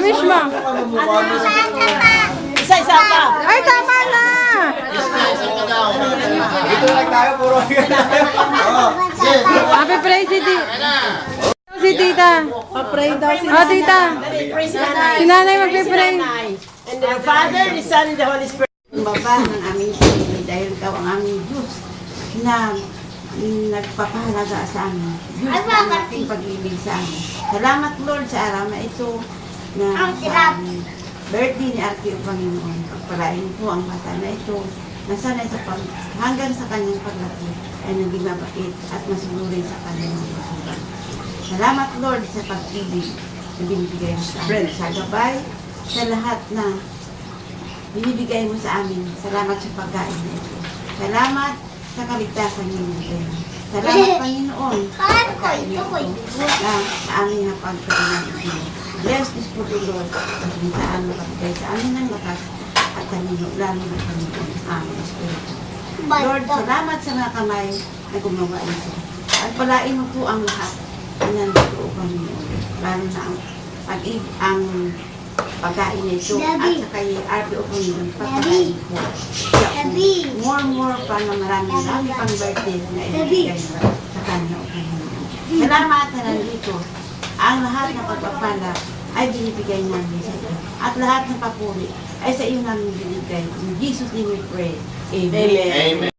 wish mo? Isa-isa pa. Ay, tama na! Dito lang tayo, puro. Happy pray si tita. Si tita. Pa-pray daw si Oh, tita. Pray si nanay. Si nanay magpipray. And the Father, the Son, and the Holy Spirit. Baba ng aming sarili dahil ikaw ang aming Diyos na nagpapahalaga sa amin. Diyos na ang ating pag-ibig sa amin. Salamat Lord sa araw na ito na sa birthday ni Archie o Panginoon. Pagpalain po ang bata na ito na sanay sa hanggang sa kanyang paglaki ay naging mabait at masunurin sa kanyang kasugan. Salamat Lord sa pag-ibig na binibigay mo sa amin. Sa gabay, sa lahat na binibigay mo sa amin. Salamat sa pagkain na ito. Salamat sa kaligtasan niyo. Salamat Panginoon sa pagkain na ito na sa amin na pagkain ito. Bless this food, O Lord, at kung saan makabigay sa amin ng lakas at talino, lalo na Panginoon ang aming Espiritu. Lord, salamat sa mga kamay na gumawa ito. At palain mo po ang lahat na nandito, O Panginoon. Lalo na ang pagkain nito at sa kay RPO po nito pagkain po. More pa na marami pang birthday na ibigay sa kanya o Panginoon. Salamat na nandito. Ang lahat ng pagpapala ay binibigay namin sa iyo. At lahat ng papuri ay sa iyo namin binibigay. In Jesus' name we pray. Amen. Amen.